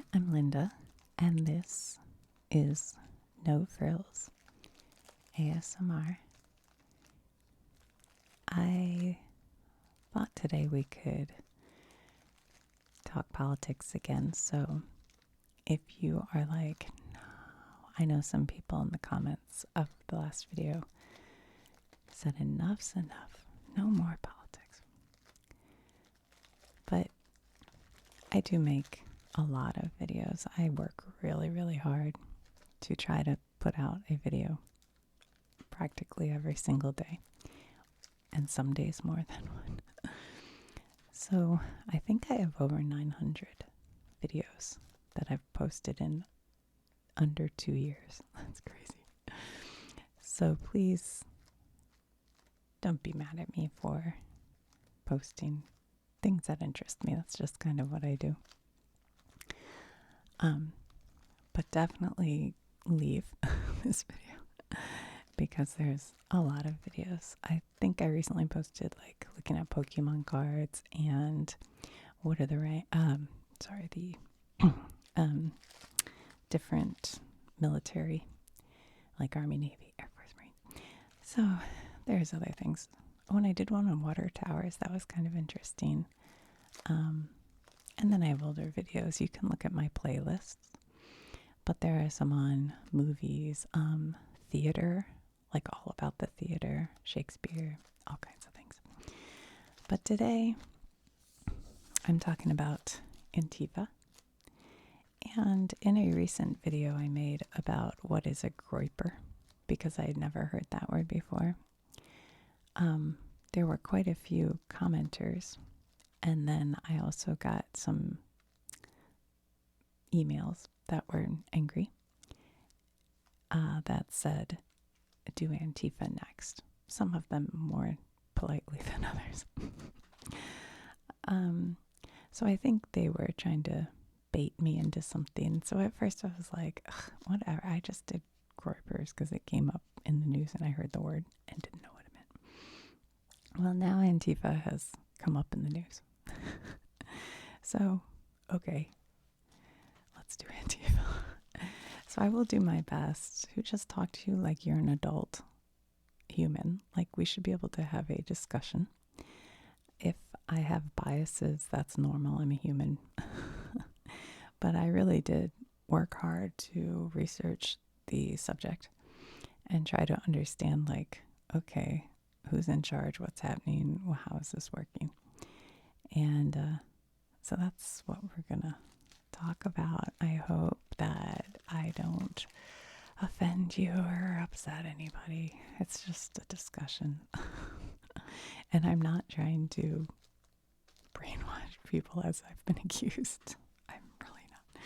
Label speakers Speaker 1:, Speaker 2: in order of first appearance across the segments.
Speaker 1: Hi, I'm Linda, and this is No Frills ASMR. I thought today we could talk politics again, so if you are like, no, I know some people in the comments of the last video said enough's enough, no more politics. But I do make a lot of videos. I work really, really hard to try to put out a video practically every single day, and some days more than one. So I think I have over 900 videos that I've posted in under 2 years. That's crazy. So please don't be mad at me for posting things that interest me. That's just kind of what I do. But definitely leave this video because there's a lot of videos. I think I recently posted like looking at Pokemon cards and what are the different military, like Army, Navy, Air Force, Marine. So there's other things. When I did one on water towers, that was kind of interesting. And then I have older videos. You can look at my playlists, but there are some on movies, theater, like all about the theater, Shakespeare, all kinds of things. But today I'm talking about Antifa. And in a recent video I made about what is a groyper, because I had never heard that word before, there were quite a few commenters. And then I also got some emails that were angry that said, do Antifa next. Some of them more politely than others. So I think they were trying to bait me into something. So at first I was like, whatever. I just did groypers because it came up in the news and I heard the word and didn't know what it meant. Well, now Antifa has come up in the news. So, okay, let's do Antifa. So I will do my best to just talk to you like you're an adult human. Like we should be able to have a discussion. If I have biases, that's normal. I'm a human. But I really did work hard to research the subject and try to understand, like, okay, who's in charge? What's happening? Well, how is this working? And so that's what we're going to talk about. I hope that I don't offend you or upset anybody. It's just a discussion. And I'm not trying to brainwash people as I've been accused. I'm really not.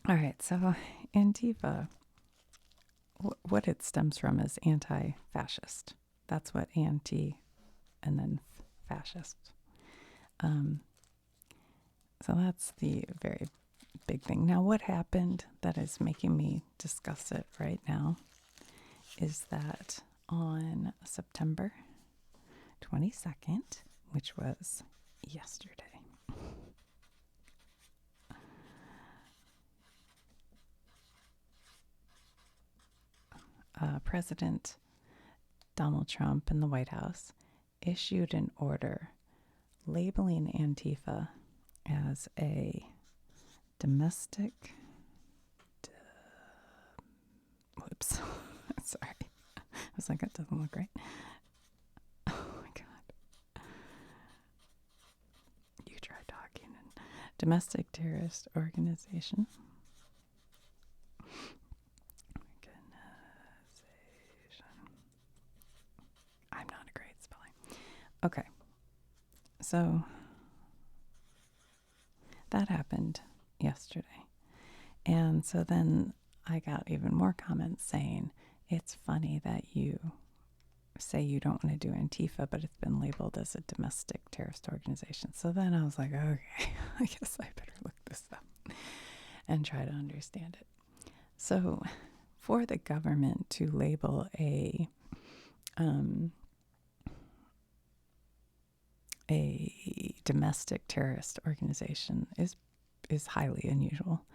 Speaker 1: All right, so Antifa, what it stems from is anti-fascist. That's what anti and then fascist. So that's the very big thing. Now, what happened that is making me discuss it right now is that on September 22nd, which was yesterday, President Donald Trump in the White House issued an order labeling Antifa as a domestic whoops. Sorry. I was like, that doesn't look right. Oh my God. You try talking. Domestic terrorist organization. I'm not a great spelling. Okay. So that happened yesterday. And so then I got even more comments saying, it's funny that you say you don't want to do Antifa, but it's been labeled as a domestic terrorist organization. So then I was like, okay, I guess I better look this up and try to understand it. So for the government to label a domestic terrorist organization is is highly unusual.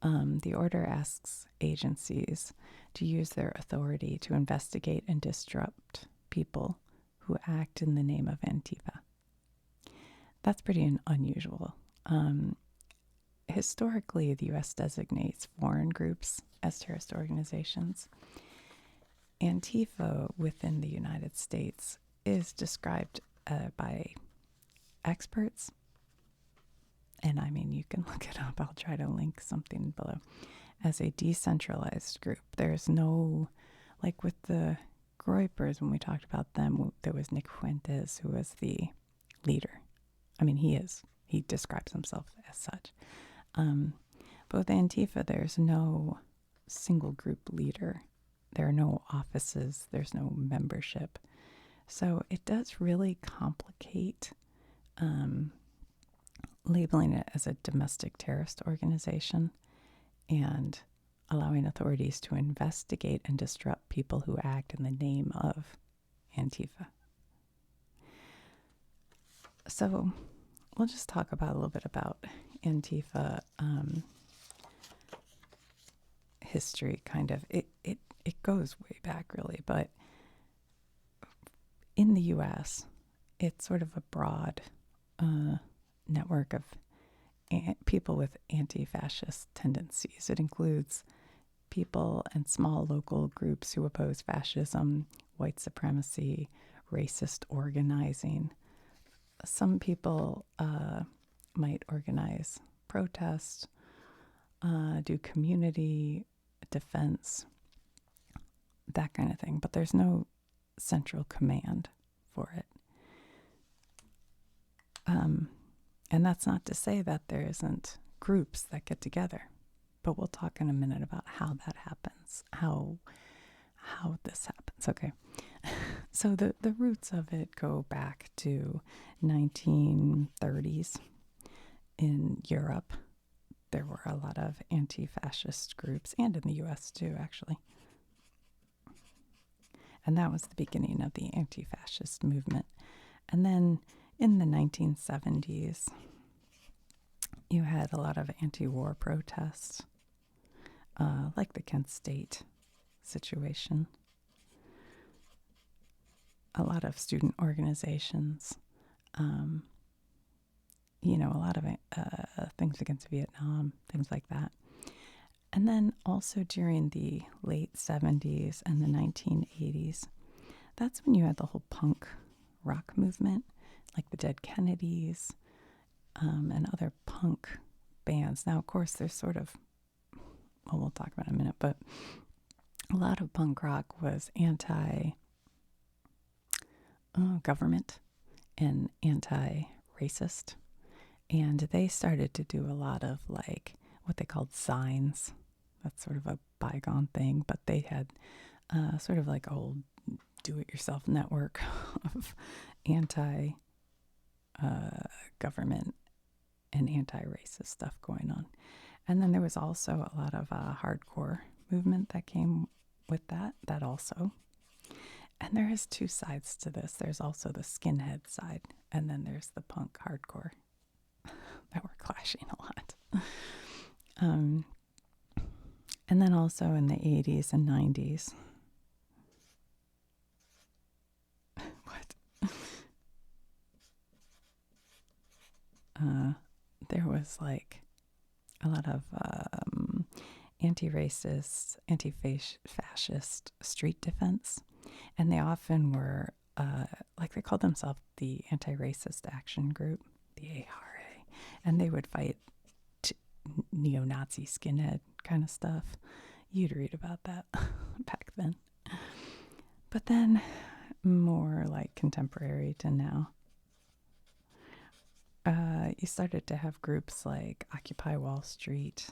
Speaker 1: The order asks agencies to use their authority to investigate and disrupt people who act in the name of Antifa. That's pretty unusual. Historically, the U.S. designates foreign groups as terrorist organizations. Antifa within the United States is described by experts, and I mean, you can look it up. I'll try to link something below, as a decentralized group. There's no, like with the Groypers, when we talked about them, there was Nick Fuentes, who was the leader. I mean, he describes himself as such. But with Antifa, there's no single group leader. There are no offices. There's no membership. So it does really complicate labeling it as a domestic terrorist organization and allowing authorities to investigate and disrupt people who act in the name of Antifa. So we'll just talk about a little bit about Antifa history, kind of. It goes way back, really, but in the U.S., it's sort of a broad network of people with anti-fascist tendencies. It includes people and small local groups who oppose fascism, white supremacy, racist organizing. Some people might organize protests, do community defense, that kind of thing, but there's no central command for it. And that's not to say that there isn't groups that get together, but we'll talk in a minute about how that happens, how this happens. Okay. So the roots of it go back to 1930s in Europe. There were a lot of anti-fascist groups, and in the U.S. too, actually. And that was the beginning of the anti-fascist movement. And then in the 1970s, you had a lot of anti-war protests, like the Kent State situation. A lot of student organizations, a lot of things against Vietnam, things like that. And then also during the late 70s and the 1980s, that's when you had the whole punk rock movement, like the Dead Kennedys, and other punk bands. Now, of course, there's sort of, well, we'll talk about it in a minute, but a lot of punk rock was anti-government and anti-racist. And they started to do a lot of like what they called signs. That's sort of a bygone thing, but they had sort of like a whole do-it-yourself network of anti-government and anti-racist stuff going on. And then there was also a lot of hardcore movement that came with that also. And there is two sides to this. There's also the skinhead side, and then there's the punk hardcore that were clashing a lot. And then also in the 80s and 90s. What? There was like a lot of anti-racist, anti-fascist street defense. And they often were, they called themselves the Anti-Racist Action Group, the ARA. And they would fight neo-Nazi skinhead kind of stuff. You'd read about that back then. But then more like contemporary to now. You started to have groups like Occupy Wall Street,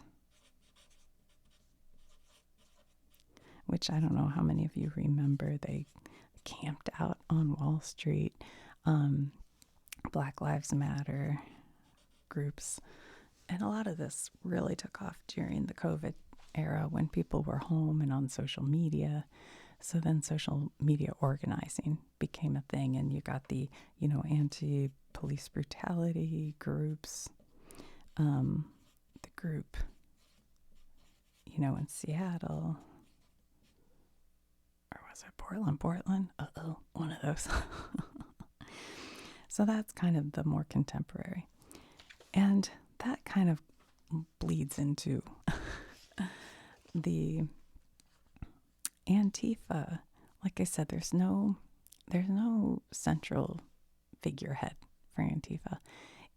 Speaker 1: which I don't know how many of you remember. They camped out on Wall Street. Black Lives Matter groups. And a lot of this really took off during the COVID era when people were home and on social media. So then social media organizing became a thing, and you got the, anti-police brutality groups, group, you know, in Seattle, or was it Portland? One of those. So that's kind of the more contemporary. And that kind of bleeds into the Antifa. Like I said, there's no central figurehead for Antifa.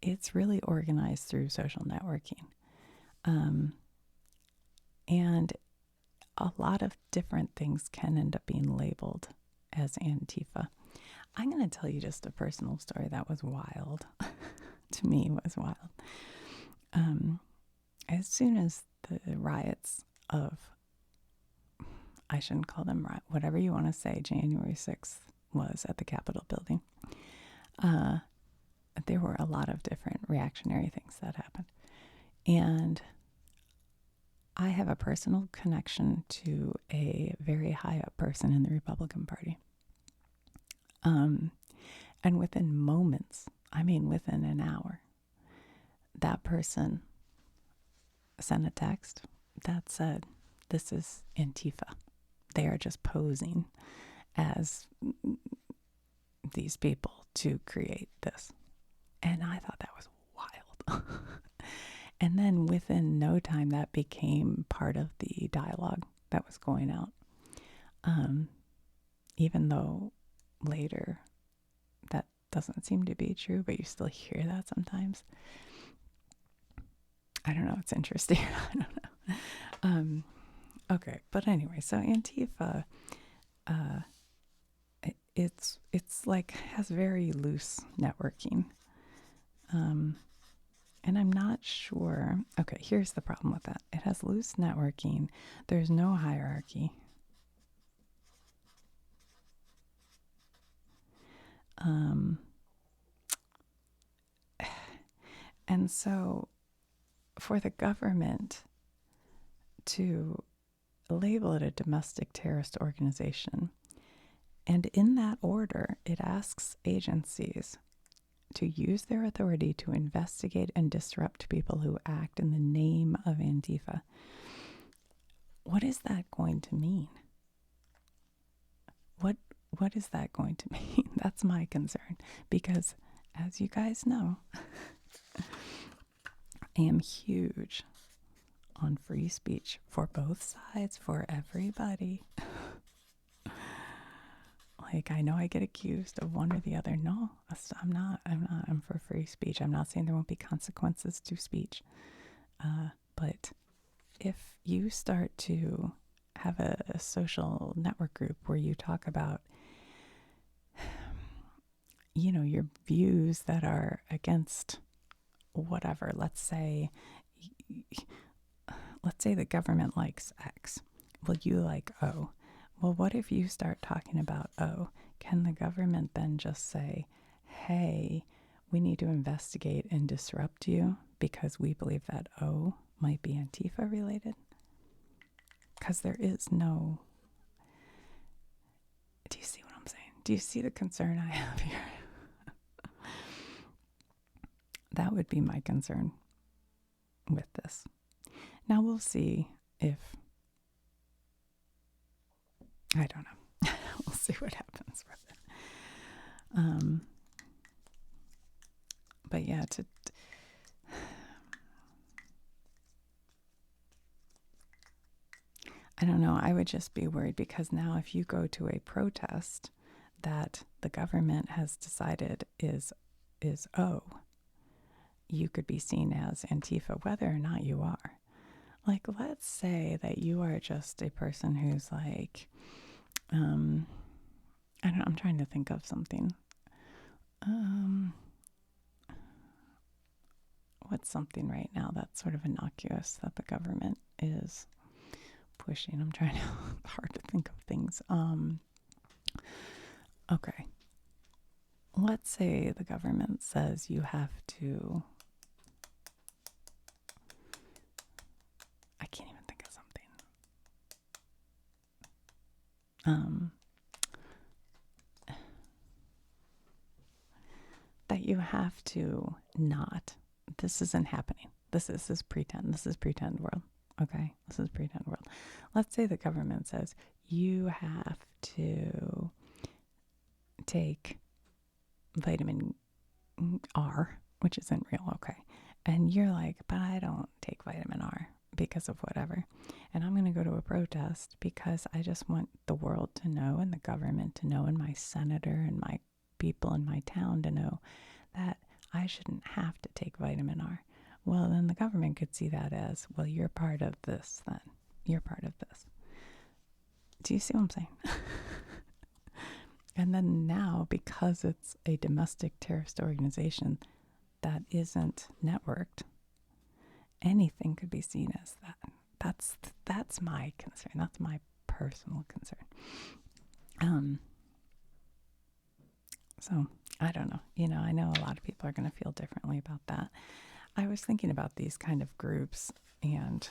Speaker 1: It's really organized through social networking. And a lot of different things can end up being labeled as Antifa. I'm going to tell you just a personal story that was wild. To me, was wild. As soon as the riots of, I shouldn't call them riot, whatever you want to say, January 6th was at the Capitol building, there were a lot of different reactionary things that happened. And I have a personal connection to a very high up person in the Republican Party. And within moments, I mean within an hour, that person sent a text that said, "This is Antifa. They are just posing as these people to create this." And I thought that was wild. And then within no time, that became part of the dialogue that was going out. Even though later that doesn't seem to be true, but you still hear that sometimes. I don't know. It's interesting. I don't know. Okay. But anyway, so Antifa, it's like has very loose networking. And I'm not sure. Okay, here's the problem with that. It has loose networking. There's no hierarchy. And so for the government to label it a domestic terrorist organization, and in that order, it asks agencies to use their authority to investigate and disrupt people who act in the name of Antifa. What is that going to mean? What is that going to mean? That's my concern. Because, as you guys know, I am huge on free speech for both sides, for everybody. Like, I know I get accused of one or the other. No, I'm not. I'm for free speech. I'm not saying there won't be consequences to speech. But if you start to have a social network group where you talk about, you know, your views that are against whatever, let's say the government likes X. Well, you like O. Well, what if you start talking about O? Can the government then just say, hey, we need to investigate and disrupt you because we believe that O might be Antifa related? Because there is no... Do you see what I'm saying? Do you see the concern I have here? That would be my concern with this. Now we'll see if... I don't know. We'll see what happens with it. But yeah, I don't know. I would just be worried because now if you go to a protest that the government has decided is O, you could be seen as Antifa, whether or not you are. Like, let's say that you are just a person who's like, I don't know, I'm trying to think of something. What's something right now that's sort of innocuous that the government is pushing? I'm trying to, hard to think of things. Okay. Let's say the government says you have to, I can't even think of something. That you have to not, this isn't happening. This is pretend. This is pretend world. Okay, this is pretend world. Let's say the government says you have to take vitamin R, which isn't real. Okay, and you're like, but I don't take vitamin R because of whatever. And I'm going to go to a protest because I just want the world to know and the government to know and my senator and my people in my town to know that I shouldn't have to take vitamin R. Well, then the government could see that as, well, you're part of this then. You're part of this. Do you see what I'm saying? And then now, because it's a domestic terrorist organization that isn't networked, anything could be seen as that. That's my concern. That's my personal concern. So I don't know. I know a lot of people are going to feel differently about that. I was thinking about these kind of groups, and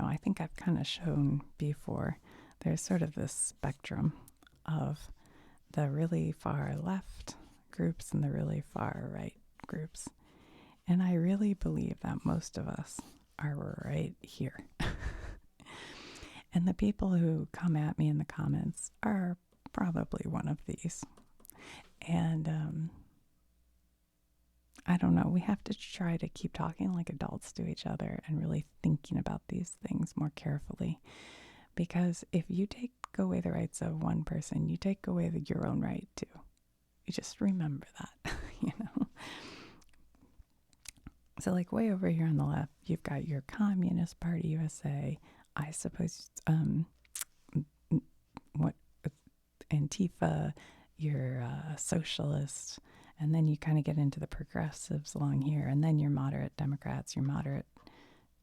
Speaker 1: I think I've kind of shown before, there's sort of this spectrum of the really far left groups and the really far right groups. And I really believe that most of us are right here. And the people who come at me in the comments are probably one of these. And I don't know, we have to try to keep talking like adults to each other and really thinking about these things more carefully. Because if you take away the rights of one person, you take away your own right too. You just remember that, So like way over here on the left, you've got your Communist Party USA, I suppose, what, Antifa, your socialist, and then you kind of get into the progressives along here, and then your moderate Democrats, your moderate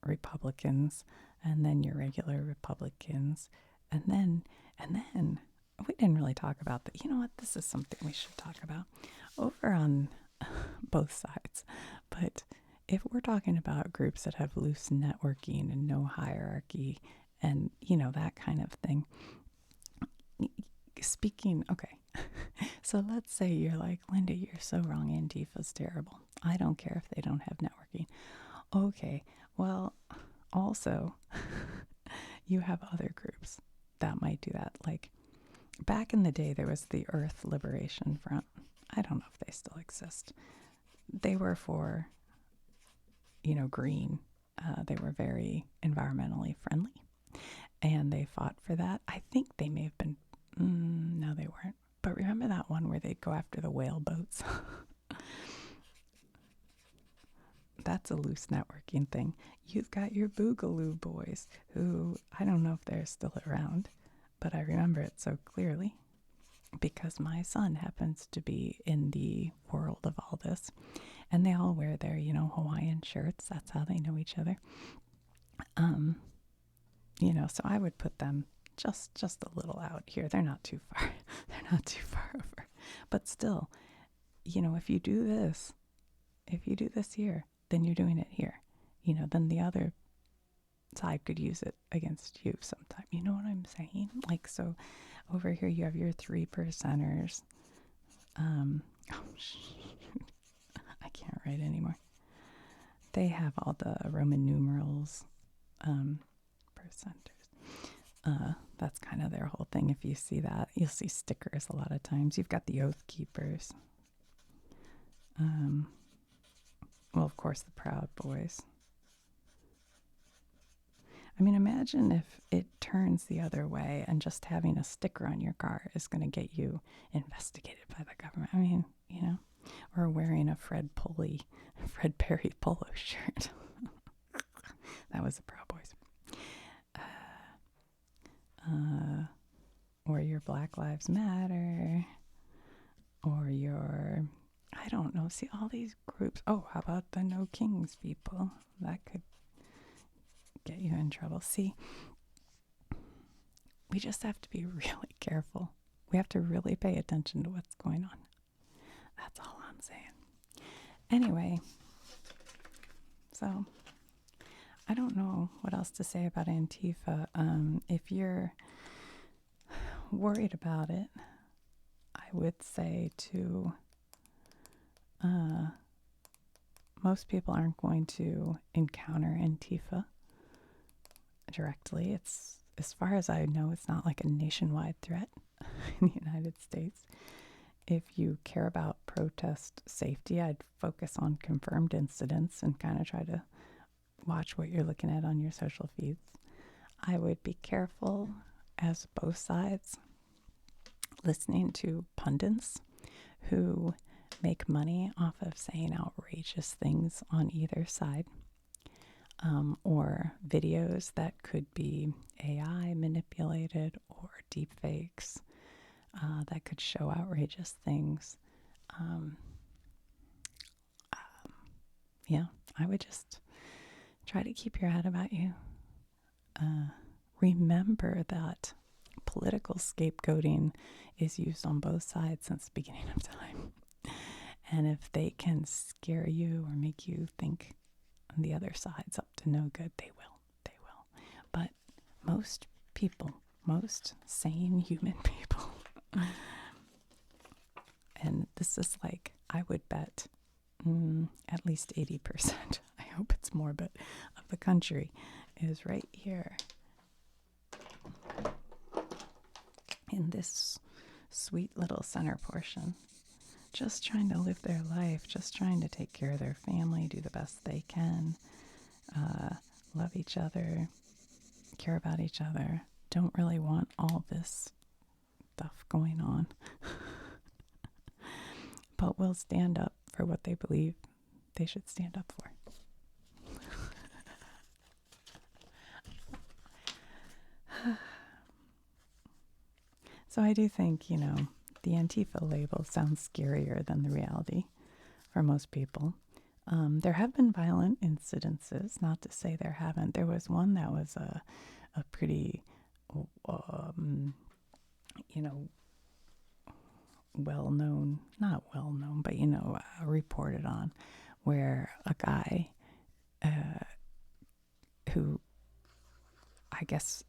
Speaker 1: Republicans, and then your regular Republicans, and then we didn't really talk about that. You know what? This is something we should talk about over on both sides. But if we're talking about groups that have loose networking and no hierarchy and, that kind of thing, okay, so let's say you're like, Linda, you're so wrong. Antifa's terrible. I don't care if they don't have networking. Okay, well, also, you have other groups that might do that. Like, back in the day, there was the Earth Liberation Front. I don't know if they still exist. They were for, green. They were very environmentally friendly. And they fought for that. I think they may have been, no, they weren't. But remember that one where they'd go after the whale boats? That's a loose networking thing. You've got your Boogaloo boys, who I don't know if they're still around, but I remember it so clearly because my son happens to be in the world of all this. And they all wear their, Hawaiian shirts. That's how they know each other. So I would put them just a little out here. They're not too far. They're not too far over. But still, if you do this here, then you're doing it here. Then the other side could use it against you sometime. You know what I'm saying? Like, so over here you have your 3%ers. I can't write anymore. They have all the Roman numerals, percenters. That's kind of their whole thing. If you see that, you'll see stickers a lot of times. You've got the Oath Keepers. Well, of course, the Proud Boys. I mean, imagine if it turns the other way and just having a sticker on your car is going to get you investigated by the government. I mean, or wearing a Fred Perry polo shirt. That was the Proud Boys. Or your Black Lives Matter, or your, I don't know, see all these groups. Oh, how about the No Kings people? That could get you in trouble. See, we just have to be really careful. We have to really pay attention to what's going on. That's all I'm saying. Anyway, so I don't know what else to say about Antifa. If you're worried about it, I would say to most people aren't going to encounter Antifa directly. It's, as far as I know, it's not like a nationwide threat in the United States. If you care about protest safety, I'd focus on confirmed incidents and kind of try to watch what you're looking at on your social feeds. I would be careful, as both sides, listening to pundits who make money off of saying outrageous things on either side, or videos that could be AI manipulated or deep fakes that could show outrageous things. Yeah, I would just try to keep your head about you. Remember that political scapegoating is used on both sides since the beginning of time. And if they can scare you or make you think the other side's up to no good, they will. They will. But most people, most sane human people, and this is like, I would bet at least 80%, I hope it's more, but of the country is right here in this sweet little center portion, just trying to live their life, just trying to take care of their family, do the best they can, love each other, care about each other, don't really want all this stuff going on, but will stand up for what they believe they should stand up for. So I do think, the Antifa label sounds scarier than the reality for most people. There have been violent incidences, not to say there haven't. There was one that was a pretty, well-known, not well-known, but, reported on, where a guy who I guess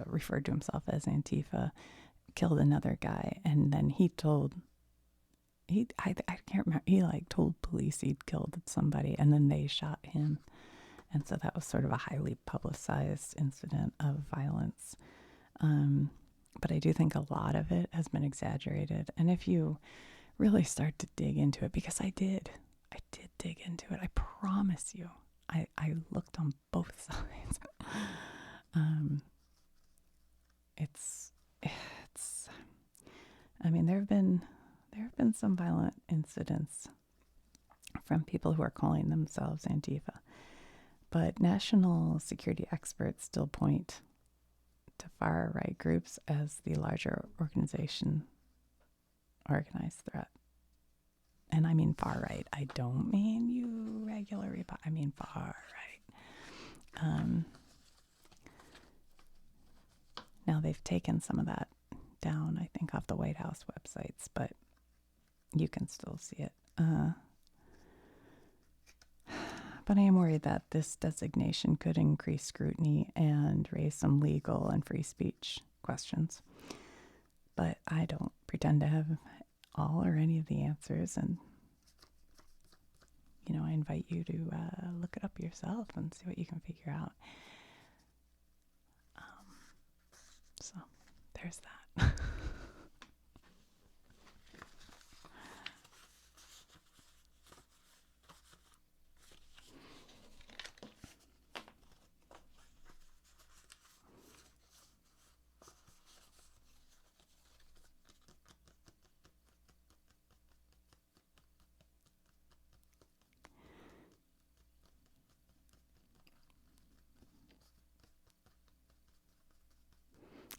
Speaker 1: referred to himself as Antifa killed another guy, and then I can't remember, he told police he'd killed somebody, and then they shot him. And so that was sort of a highly publicized incident of violence. But I do think a lot of it has been exaggerated. And if you really start to dig into it, because I did dig into it, I promise you, I looked on both sides. I mean, there have been some violent incidents from people who are calling themselves Antifa, but national security experts still point to far right groups as the larger organization organized threat. And I mean far right. I don't mean you regular I mean far right. Now they've taken some of that down, I think, off the White House websites, but you can still see it. But I am worried that this designation could increase scrutiny and raise some legal and free speech questions. But I don't pretend to have all or any of the answers, and I invite you to look it up yourself and see what you can figure out. So there's that.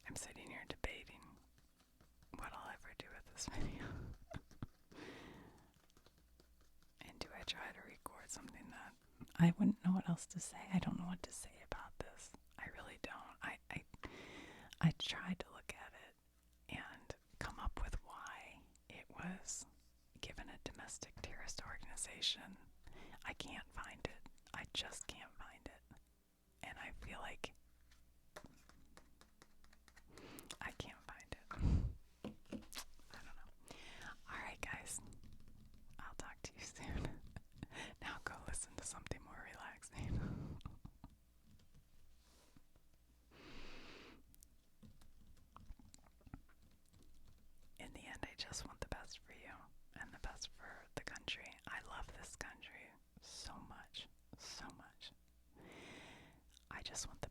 Speaker 1: I'm sitting here debating what I'll ever do with this video. And do I try to record something that I wouldn't know what else to say? I don't know what to say about this. I really don't. I tried to look at it and come up with why it was given a domestic terrorist organization. I can't find it. I just can't find it. And I feel like I can't find it. I don't know. I just want the